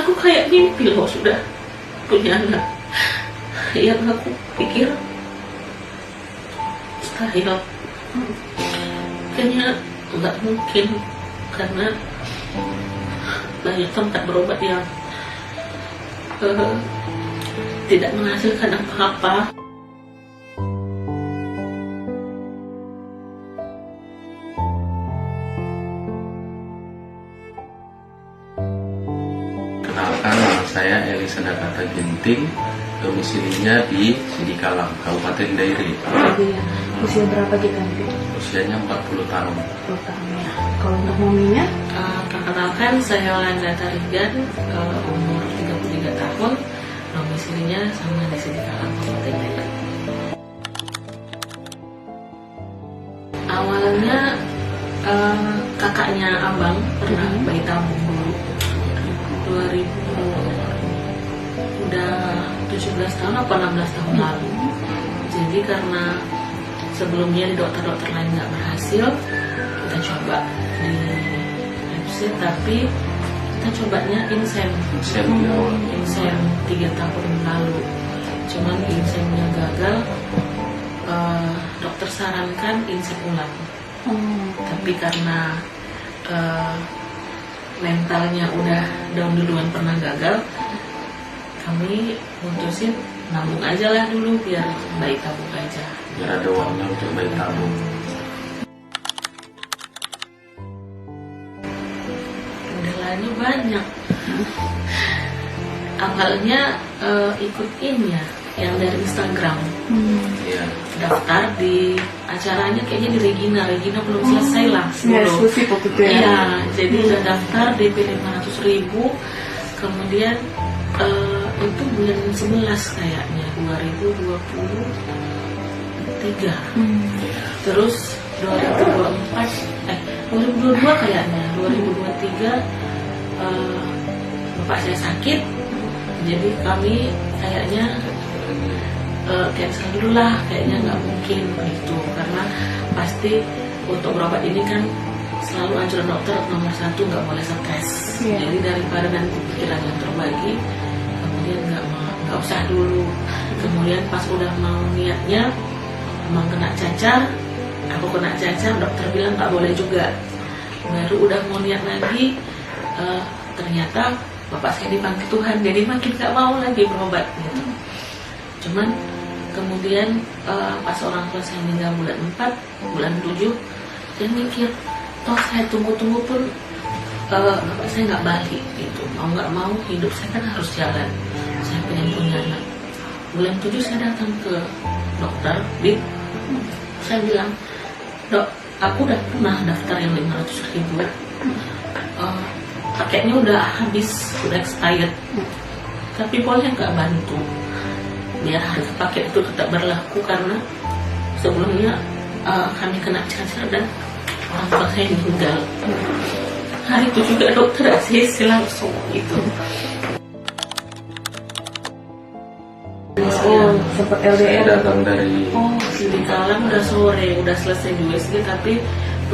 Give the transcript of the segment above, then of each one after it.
aku kayak mimpi loh sudah punya anak. Yang aku pikir mustahil, kayaknya nggak mungkin karena banyak tempat berobat yang tidak menghasilkan apa-apa. Kenalkan, nama saya Elisa Dakata Ginting, domisilinya di Sidikalang, Kabupaten Dairi. Usia berapa kita nih? Usianya 40 tahun. 40 tahun ya. Kalau untuk maminya? Perkenalkan, saya Landa Tarigan, umur 33 tahun, domisilinya sama di Sidikalang, Kabupaten Dairi. Awalnya kakaknya abang pernah bayi tabung dulu 2000, udah 17 tahun atau 16 tahun lalu. Jadi karena sebelumnya di dokter-dokter lain nggak berhasil, kita coba di MC, tapi kita cobanya insem 3 tahun lalu. Cuman insemnya gagal, dokter sarankan insem ulang. Tapi karena mentalnya udah down duluan, pernah gagal, kami mutusin nabung aja lah dulu biar bayi tabung aja, Biar ada uangnya untuk bayi tabung. Kendalanya banyak. Awalnya ikutin ya yang dari Instagram. Iya. Daftar di acaranya kayaknya di Regina belum selesai lah Ya, sebelum. eksklusif waktu itu ya. Iya, jadi udah daftar DP 500.000, kemudian itu bulan 11 kayaknya 2023. Terus 2022 kayaknya 2023 bapak saya sakit, jadi kami kayaknya cancel dulu lah, kayaknya nggak mungkin gitu, karena pasti untuk berobat ini kan selalu anjuran dokter nomor 1 nggak boleh stres. Jadi daripada nanti pikiran yang terbagi, kemudian nggak usah dulu. Kemudian pas udah mau niatnya emang kena cacar, aku kena cacar, dokter bilang nggak boleh juga. Baru udah mau niat lagi, ternyata bapak saya dipanggil Tuhan, jadi makin nggak mau lagi berobat gitu. Cuman kemudian pas orang tua saya meninggal bulan 4, bulan 7, saya mikir, toh saya tunggu-tunggu pun bapak saya nggak balik gitu. Mau nggak mau hidup saya kan harus jalan. Saya pengen punya anak. Bulan 7 saya datang ke dokter, saya bilang, dok, aku udah pernah daftar yang 500.000, paketnya udah habis, udah expired, tapi boleh nggak bantu biar harga paket itu tetap berlaku, karena sebelumnya kami kena cacar dan orang tua saya meninggal. Hari itu juga dokter ACC langsung gitu. Sempat Saya LDR. datang dari Di Kalang udah sore, udah selesai di USG, tapi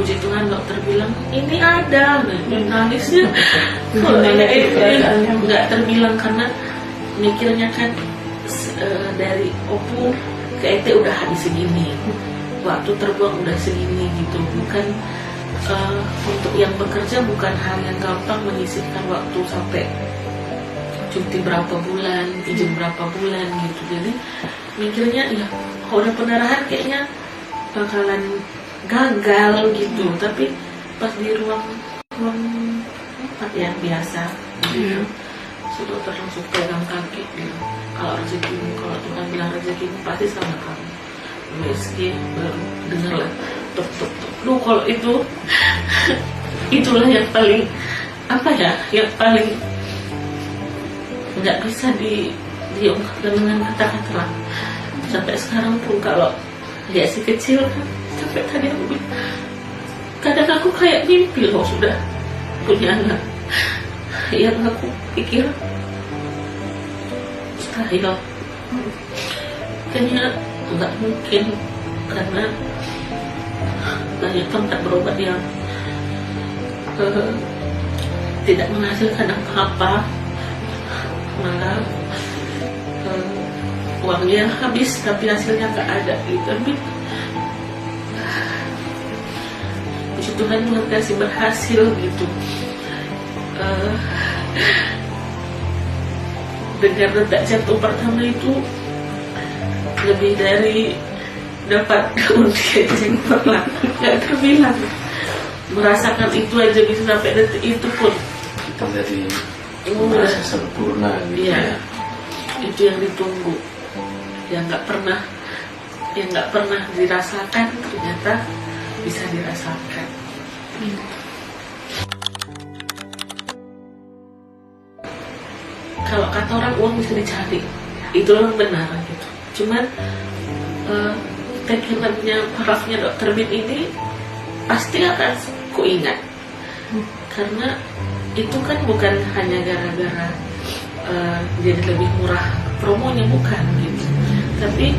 puji Tuhan dokter bilang ini ada, nangisnya nggak terbilang karena mikirnya kan dari opung ke ET udah habis segini, waktu terbuang udah segini gitu. Bukan untuk yang bekerja bukan hal yang gampang menyisihkan waktu sampai cuti berapa bulan, izin berapa bulan gitu. Jadi mikirnya ya kalau udah pendarahan kayaknya bakalan gagal gitu, tapi pas di ruang tempat yang biasa gitu, si dokter langsung pegang kaki gitu. Kalau rezekimu, kalau Tuhan bilang rezekimu pasti sama kamu. USG baru dengar lah, tuk. Lu kalau itu itulah yang paling yang paling nggak bisa diungkapkan dengan kata-kata lah. Sampai sekarang pun kalau lihat si kecil kan, sampai tadi aku bilang, kadang aku kayak mimpi loh sudah punya anak. Yang aku pikir mustahil, kayaknya nggak mungkin karena banyak tempat berobat yang tidak menghasilkan apa-apa. malah uangnya habis tapi hasilnya nggak ada gitu. Tapi puji Tuhan, Tuhan kasih berhasil gitu. Dengan detak jantung pertama itu lebih dari dapat undian jackpot lah, nggak terbilang. Merasakan itu aja bisa sampai detik itu pun Kita jadi merasa sempurna gitu iya, ya. itu yang ditunggu, yang nggak pernah dirasakan ternyata bisa dirasakan. Kalau kata orang uang bisa dicari, itu memang benar gitu. Cuman tekenannya, parafnya Dokter Bin ini pasti akan ku ingat, karena itu kan bukan hanya gara-gara jadi lebih murah promonya, bukan gitu. Tapi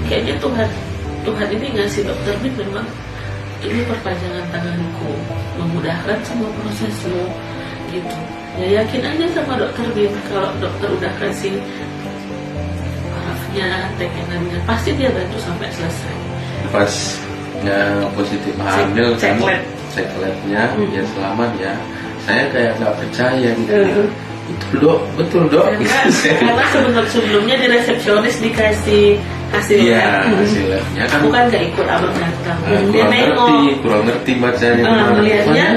kayaknya Tuhan ini ngasih Dokter Bin memang ini perpanjangan tanganku, memudahkan semua prosesmu gitu. Ya yakin aja sama Dokter Bin, kalau dokter udah kasih parafnya, tekenannya, pasti dia bantu sampai selesai. Pas positif hamil kan, Cek lab. cek labnya ya selamat ya. Saya kayak nggak percaya gitu. Betul dok. Karena sebelumnya di resepsionis dikasih hasil Iya, lab. hasil labnya kan Bukan gak ikut abang datang. Dia nengok. kurang ngerti bacanya. Melihatnya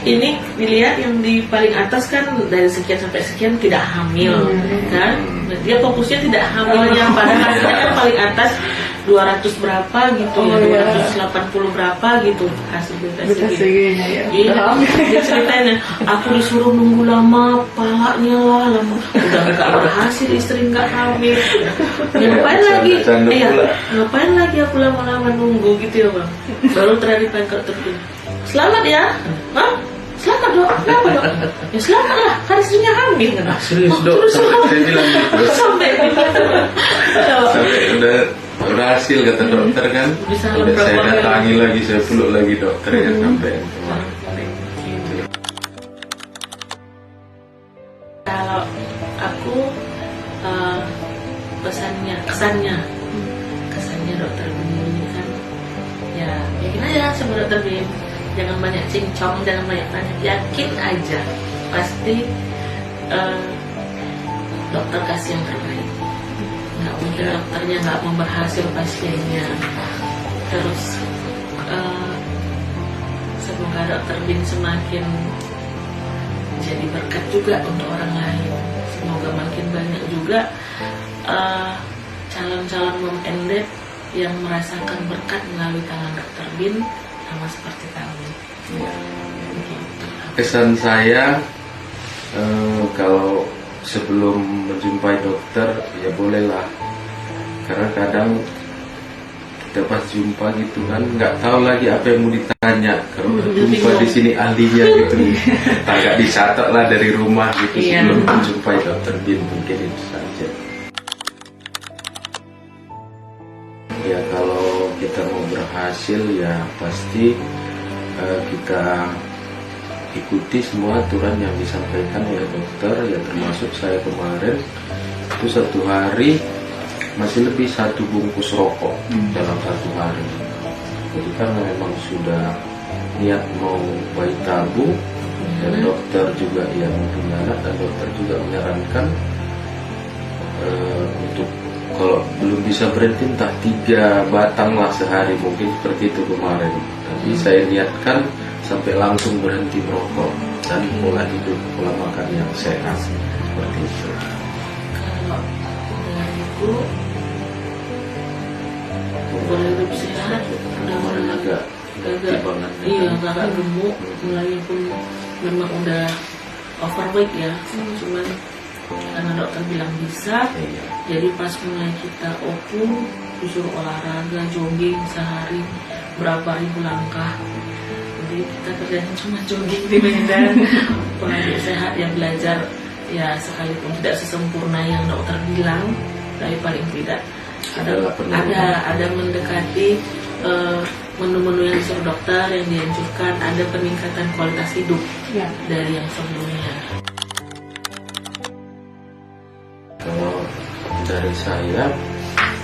ini dilihat yang di paling atas kan dari sekian sampai sekian tidak hamil kan. Dia fokusnya tidak hamilnya, padahal hasilnya kan paling atas 200 berapa gitu ya, 280 berapa gitu hasil BPSG. Iya, dia ceritanya, aku disuruh nunggu lama, palanya lah lama, udah nggak berhasil, istri nggak hamil, ngapain lagi? Ngapain lagi aku lama-lama nunggu gitu ya bang? Baru terakhir pangkat terpilih. Selamat ya, Hah? Selamat dok, kenapa dok? Ya selamat lah, kan istrinya hamil kan? Serius dok, sampai saya bilang gitu. Sampai udah berhasil kata dokter kan. Bisa Udah saya berapa kali? datangi lagi, saya peluk lagi dokter ya sampai kemarin. Kalau aku kesannya Dokter Bin ini kan ya yakin aja sama Dokter Bin, jangan banyak cincong, jangan banyak tanya, yakin aja pasti dokter kasih yang terbaik. Nggak mungkin dokternya nggak mau berhasil pasiennya. Terus semoga Dokter Bin semakin jadi berkat juga untuk orang lain. Semoga makin banyak juga calon-calon mom and dad yang merasakan berkat melalui tangan Dokter Bin sama seperti kami. Begitu. Kesan saya kalau sebelum menjumpai dokter ya bolehlah, karena kadang kita pas jumpa gitu kan nggak tahu lagi apa yang mau ditanya. Kalau jumpa di sini ahlinya gitu, agak dicatat lah dari rumah gitu sebelum menjumpai Dokter Bin, mungkin itu saja. Ya kalau kita mau berhasil ya pasti kita ikuti semua aturan yang disampaikan oleh dokter, ya termasuk saya kemarin itu 1 hari masih lebih 1 bungkus rokok dalam 1 hari. Jadi karena memang sudah niat mau bayi tabung dan dokter juga yang punya anak dan dokter juga menyarankan untuk kalau belum bisa berhenti entah 3 batang lah sehari, mungkin seperti itu kemarin. Tapi saya niatkan sampai langsung berhenti merokok dan pola hidup, pola makan yang sehat seperti itu. Kalau dariku pola hidup sehat, udah Kemarin agak timbangan. iya agak gemuk, mulai pun memang udah overweight ya. Cuman karena dokter bilang bisa, Iya. jadi pas mulai kita opung disuruh olahraga, jogging sehari berapa ribu langkah. Jadi kita kerjanya cuma jogging di medan. Pola hidup sehat yang belajar ya, sekalipun tidak sesempurna yang dokter bilang, tapi paling tidak ada mendekati menu-menu yang disuruh dokter, yang dianjurkan, ada peningkatan kualitas hidup dari yang sebelumnya. dari saya,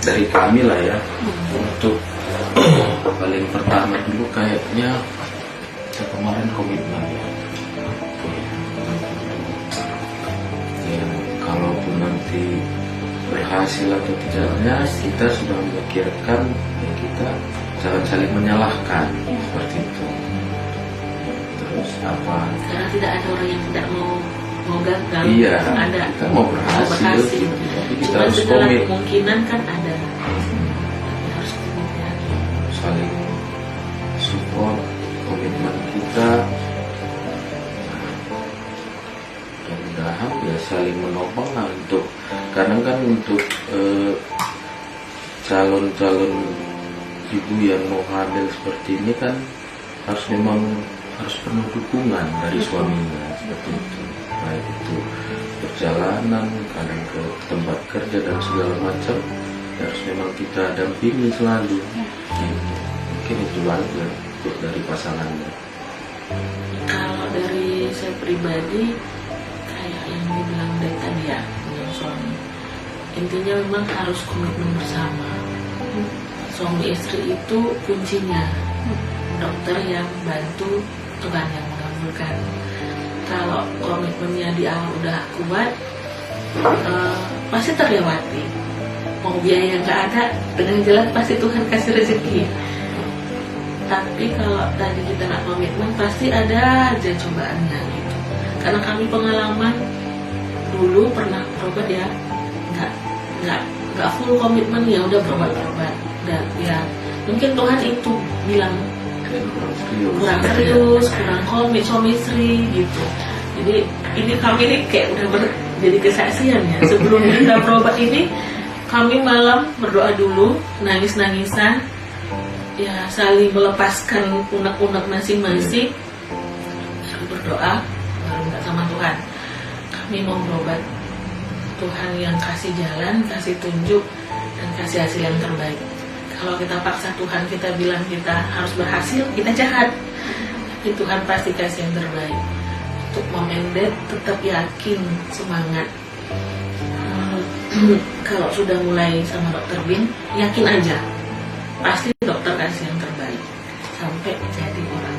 dari kami lah ya, untuk paling pertama dulu kayaknya kemarin komitmen ya. Ya, kalaupun nanti berhasil atau tidaknya, kita sudah memikirkan ya, kita jangan saling menyalahkan seperti itu. Terus apa? Karena tidak ada orang yang tidak mau gagal. Iya, ada. kita mau berhasil, gitu. Tapi kita Cuma harus segala komit, kemungkinan kan ada. Tapi harus komit ya. saling support komitmen kita. Mudah-mudahan ya saling menopang lah untuk, karena kan untuk calon-calon ibu yang mau hamil seperti ini kan harus penuh dukungan dari suaminya seperti itu, baik itu perjalanan, kadang ke tempat kerja dan segala macam, harus memang kita dampingi selalu. Mungkin itu aja untuk dari pasangannya. Kalau dari saya pribadi, kayak yang dibilang dari tadi ya, dengan suami, intinya memang harus komitmen bersama. Suami istri itu kuncinya, dokter yang bantu, Tuhan yang mengabulkan. Kalau komitmennya di awal udah kuat, pasti terlewati. Mau biaya nggak ada, dengan jalan pasti Tuhan kasih rezeki. Tapi kalau tadi kita nggak komitmen, pasti ada aja cobaannya gitu. Karena kami pengalaman dulu pernah berobat ya, nggak full komitmen, ya udah berobat, dan ya mungkin Tuhan itu bilang kurang serius, kurang komit suami istri gitu. Jadi ini kami ini kayak udah jadi kesaksian ya. Sebelum kita berobat ini, kami malam berdoa dulu, nangis-nangisan, ya saling melepaskan unek-unek masing-masing, lalu berdoa, baru minta sama Tuhan. Kami mau berobat, Tuhan yang kasih jalan, kasih tunjuk, dan kasih hasil yang terbaik. Kalau kita paksa Tuhan, kita bilang kita harus berhasil, kita jahat. Tapi Tuhan pasti kasih yang terbaik. Untuk mom and dad tetap yakin, semangat. Kalau sudah mulai sama dokter Bin, yakin aja, pasti dokter kasih yang terbaik sampai jadi orang